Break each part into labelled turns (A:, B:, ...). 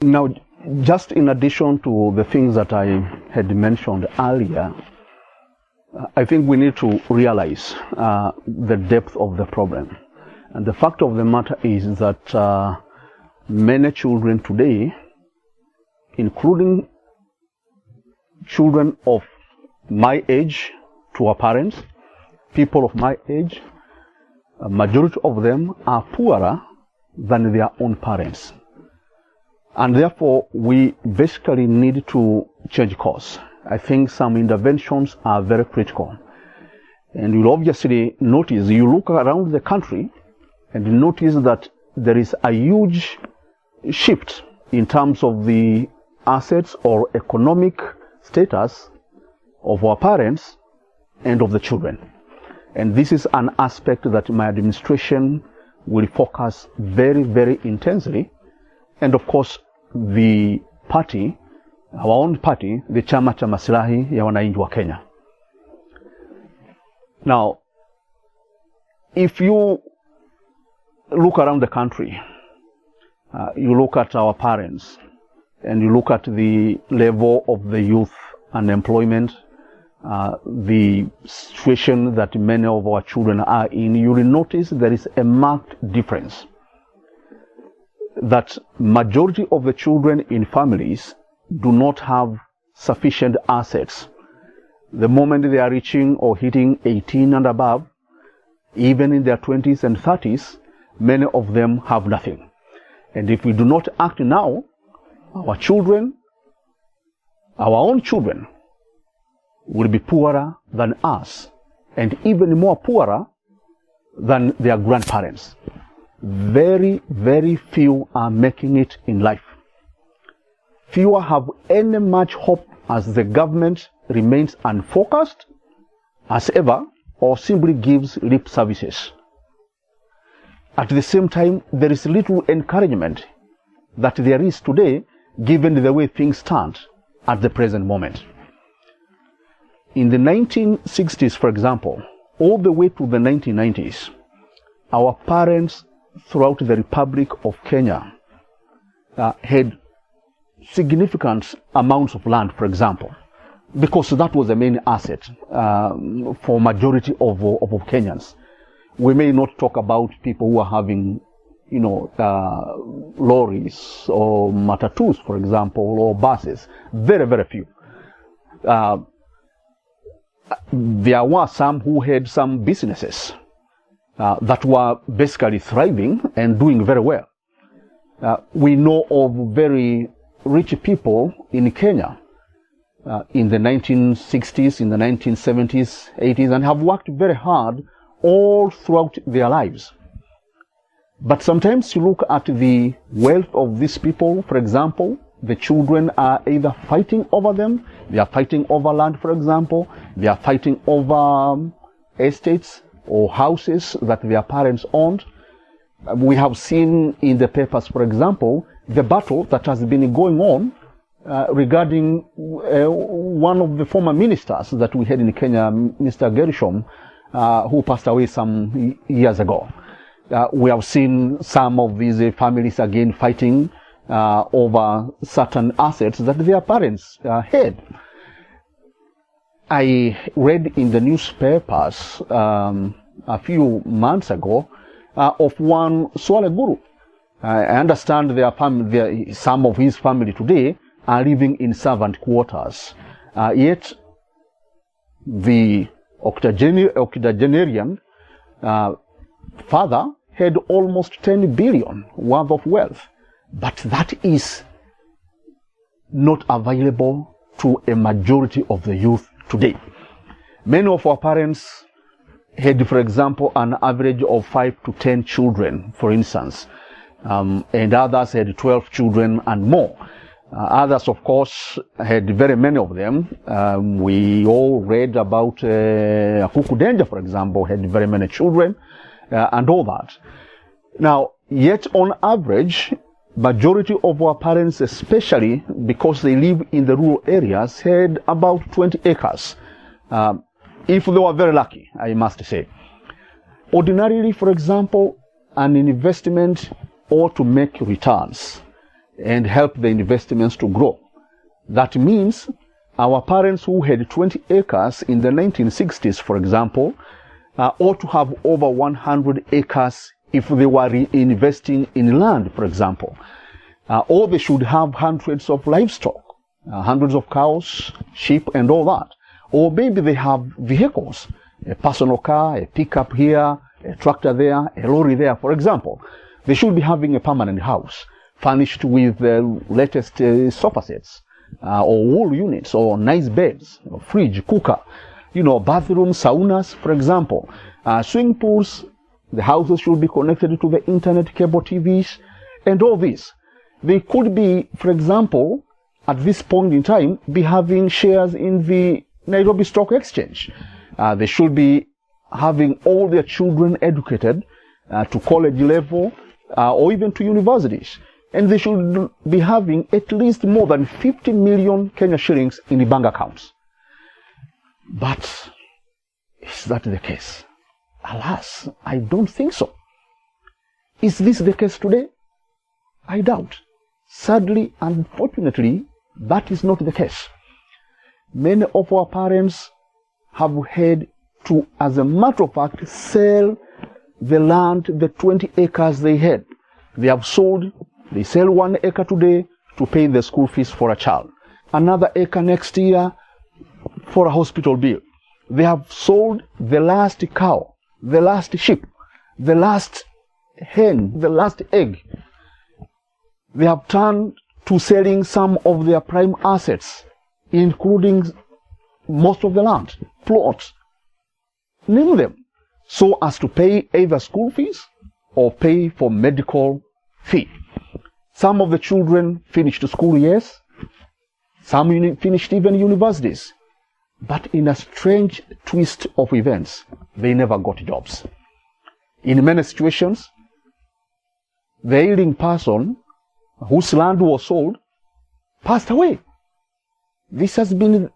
A: Now, just in addition to the things that I had mentioned earlier, I think we need to realize the depth of the problem. And the fact of the matter is that many children today, including children of my age to our parents, people of my age, a majority of them are poorer than their own parents. And therefore, we basically need to change course. I think some interventions are very critical. And you'll obviously notice, you look around the country and you notice that there is a huge shift in terms of the assets or economic status of our parents and of the children. And this is an aspect that my administration will focus very, very intensely. And of course, the party, our own party, the Chama cha Maslahi ya Wananchi wa Kenya. Now, if you look around the country, you look at our parents, and you look at the level of the youth unemployment, the situation that many of our children are in, you will notice there is a marked difference. That majority of the children in families do not have sufficient assets. The moment they are reaching or hitting 18 and above, even in their 20s and 30s, many of them have nothing. And if we do not act now, our children, our own children, will be poorer than us, and even more poorer than their grandparents. Very, very few are making it in life. Fewer have any much hope as the government remains unfocused as ever or simply gives lip services. At the same time, there is little encouragement that there is today given the way things stand at the present moment. In the 1960s, for example, all the way to the 1990s, our parents throughout the Republic of Kenya had significant amounts of land, for example, because that was the main asset for majority of Kenyans. We may not talk about people who are having, lorries or matatus, for example, or buses. Very, very few. There were some who had some businesses that were basically thriving and doing very well. We know of very rich people in Kenya in the 1960s, in the 1970s, 80s, and have worked very hard all throughout their lives. But sometimes you look at the wealth of these people, for example, the children are either fighting over them, they are fighting over land, for example, they are fighting over estates or houses that their parents owned. We have seen in the papers, for example, the battle that has been going on regarding one of the former ministers that we had in Kenya, Mr. Gershom, who passed away some years ago. We have seen some of these families again fighting over certain assets that their parents had. I read in the newspapers a few months ago of one Swale Guru. I understand their family, some of his family today are living in servant quarters. Yet the octogenarian father had almost 10 billion worth of wealth. But that is not available to a majority of the youth today. Many of our parents had, for example, an average of 5 to 10 children, for instance, and others had 12 children and more. Others, of course, had very many of them. We all read about Akuku Denja, for example, had very many children, and all that. Now, yet on average, majority of our parents, especially because they live in the rural areas, had about 20 acres. If they were very lucky, I must say. Ordinarily, for example, an investment ought to make returns. and help the investments to grow. That means our parents who had 20 acres in the 1960s, for example, ought to have over 100 acres if they were reinvesting in land, for example. Or they should have hundreds of livestock, hundreds of cows, sheep, and all that. Or maybe they have vehicles, a personal car, a pickup here, a tractor there, a lorry there, for example. They should be having a permanent house, furnished with the latest sofa sets, or wall units, or nice beds, fridge, cooker, bathroom, saunas, for example. Swimming pools, the houses should be connected to the internet, cable TVs, and all this. They could be, for example, at this point in time, be having shares in the Nairobi Stock Exchange. They should be having all their children educated to college level or even to universities. And they should be having at least more than 50 million Kenya shillings in the bank accounts. But is that the case? Alas, I don't think so. Is this the case today? I doubt. Sadly, unfortunately, that is not the case. Many of our parents have had to, as a matter of fact, sell the land, the 20 acres they had. They have sold. They sell 1 acre today to pay the school fees for a child. Another acre next year for a hospital bill. They have sold the last cow, the last sheep, the last hen, the last egg. They have turned to selling some of their prime assets, including most of the land, plots, name them, so as to pay either school fees or pay for medical fee. Some of the children finished school, yes. Some finished even universities. But in a strange twist of events, they never got jobs. In many situations, the ailing person whose land was sold passed away. This has been,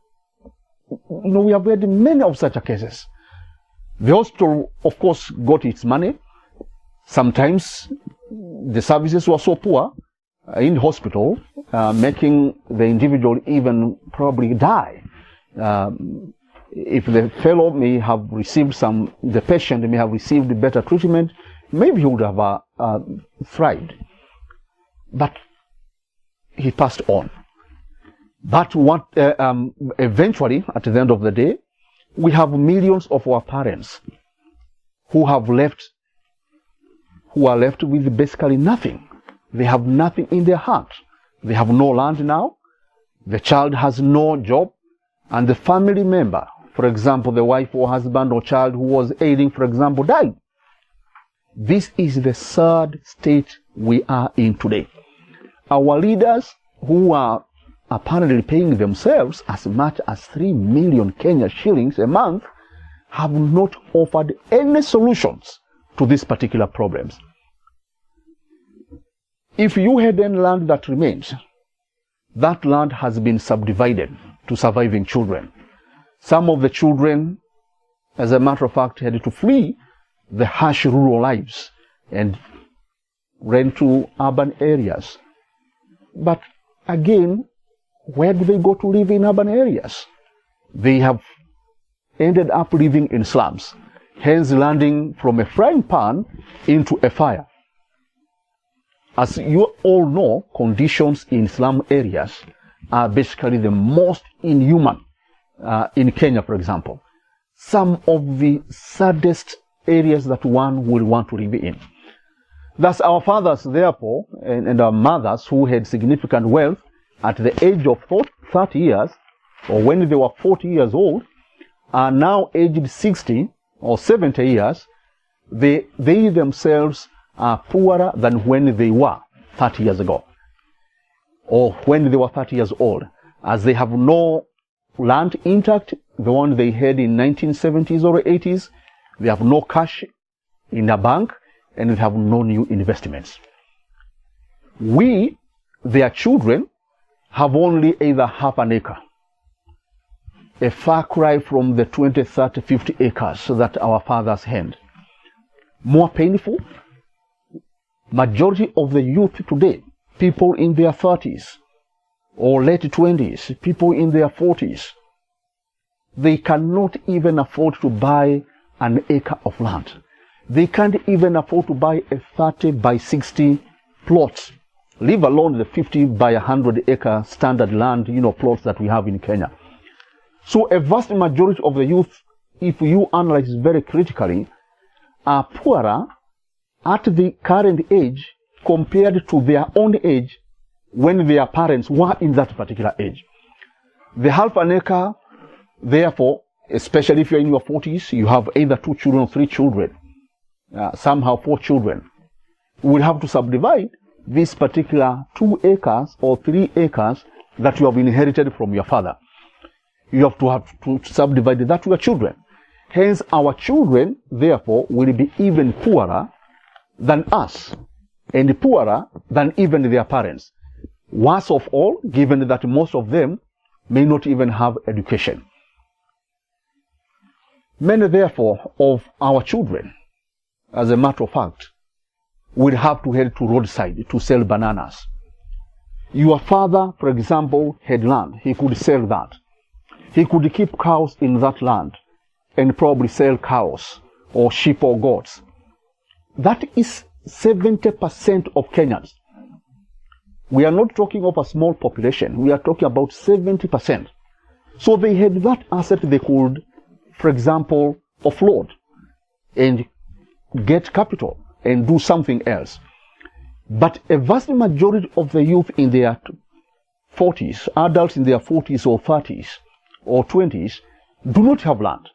A: we have had many of such cases. The hospital, of course, got its money. Sometimes the services were so poor in hospital, making the individual even probably die. If the fellow may have received the patient may have received better treatment, maybe he would have thrived. But he passed on. But what eventually, at the end of the day, we have millions of our parents who are left with basically nothing. They have nothing in their heart. They have no land now. The child has no job. And the family member, for example, the wife or husband or child who was ailing, for example, died. This is the sad state we are in today. Our leaders, who are apparently paying themselves as much as 3 million Kenya shillings a month, have not offered any solutions to these particular problems. If you had any land that remains, that land has been subdivided to surviving children. Some of the children, as a matter of fact, had to flee the harsh rural lives and ran to urban areas. But again, where do they go to live in urban areas? They have ended up living in slums, hence landing from a frying pan into a fire. As you all know, conditions in slum areas are basically the most inhuman in Kenya, for example. Some of the saddest areas that one will want to live in. Thus, our fathers, therefore, and our mothers who had significant wealth at the age of 30 years, or when they were 40 years old, are now aged 60 or 70 years, they themselves are poorer than when they were 30 years ago, or when they were 30 years old, as they have no land intact, the one they had in 1970s or 80s, they have no cash in a bank, and they have no new investments. We, their children, have only either half an acre, a far cry from the 20, 30, 50 acres that our fathers had. More painful, majority of the youth today, people in their 30s or late 20s, people in their 40s, they cannot even afford to buy an acre of land. They can't even afford to buy a 30 by 60 plot, leave alone the 50 by 100 acre standard land, plots that we have in Kenya. So a vast majority of the youth, if you analyze very critically, are poorer at the current age compared to their own age when their parents were in that particular age. The half an acre, therefore, especially if you're in your 40s, you have either 2 children or 3 children, somehow 4 children, you will have to subdivide this particular 2 acres or 3 acres that you have inherited from your father. You have to subdivide that to your children. Hence, our children, therefore, will be even poorer than us and poorer than even their parents. Worst of all, given that most of them may not even have education. Many, therefore, of our children, as a matter of fact, will have to head to roadside to sell bananas. Your father, for example, had land. He could sell that. He could keep cows in that land and probably sell cows or sheep or goats. That is 70% of Kenyans. We are not talking of a small population. We are talking about 70%. So they had that asset they could, for example, offload and get capital and do something else. But a vast majority of the youth in their 40s, adults in their 40s or 30s or 20s, do not have land.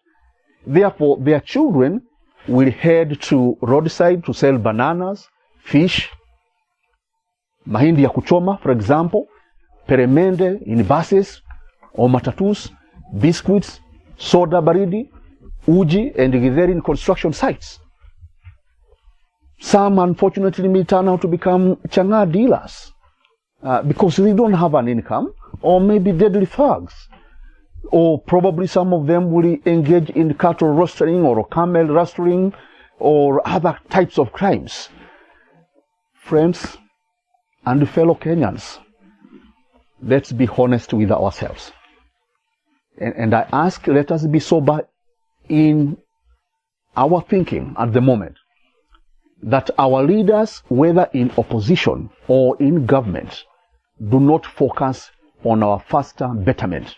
A: Therefore, their children will head to roadside to sell bananas, fish, mahindi ya kuchoma, for example, peremende in buses or matatus, biscuits, soda baridi, uji, and githeri in construction sites. Some, unfortunately, may turn out to become changa dealers because they don't have an income, or maybe deadly thugs. Or probably some of them will engage in cattle rustling or camel rustling or other types of crimes. Friends and fellow Kenyans, let's be honest with ourselves. And I ask, let us be sober in our thinking at the moment, that our leaders, whether in opposition or in government, do not focus on our faster betterment.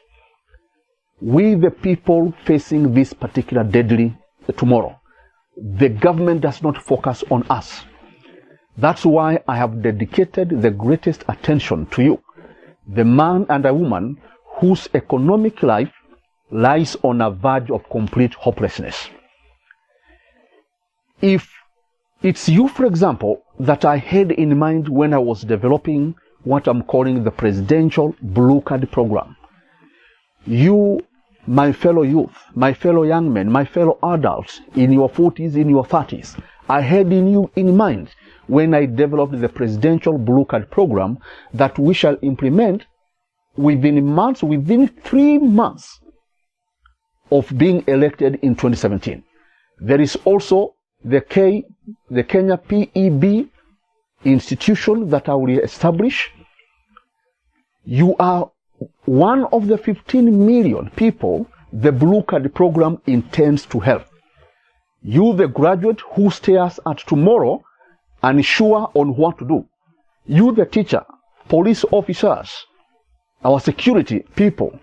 A: We, the people facing this particular deadly tomorrow, the government does not focus on us. That's why I have dedicated the greatest attention to you, the man and a woman whose economic life lies on a verge of complete hopelessness. If it's you, for example, that I had in mind when I was developing what I'm calling the Presidential Blue Card Program, you, my fellow youth, my fellow young men, my fellow adults in your 40s, in your 30s, I had you in mind when I developed the Presidential Blue Card Program that we shall implement within months, within 3 months of being elected in 2017. There is also the Kenya PEB institution that I will establish. You are one of the 15 million people the Blue Card Program intends to help. You, the graduate who stares at tomorrow unsure on what to do. You, the teacher, police officers, our security people,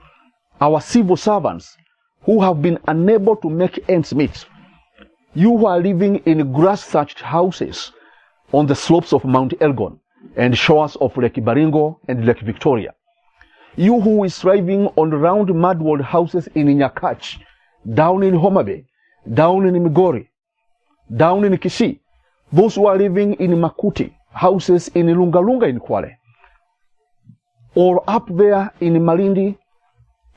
A: our civil servants who have been unable to make ends meet. You who are living in grass-thatched houses on the slopes of Mount Elgon and shores of Lake Baringo and Lake Victoria. You who is thriving on round mud-walled houses in Nyakach, down in Homa Bay, down in Migori, down in Kisii. Those who are living in Makuti, houses in Lungalunga in Kwale, or up there in Malindi,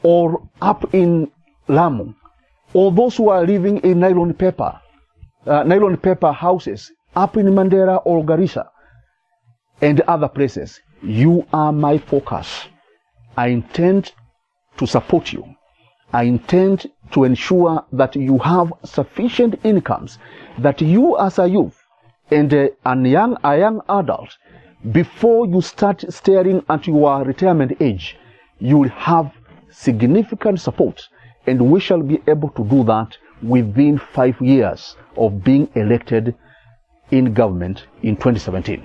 A: or up in Lamu, or those who are living in nylon paper houses up in Mandera or Garissa and other places. You are my focus. I intend to support you. I intend to ensure that you have sufficient incomes, that you as a youth and a young adult before you start staring at your retirement age, you will have significant support, and we shall be able to do that within 5 years of being elected in government in 2017.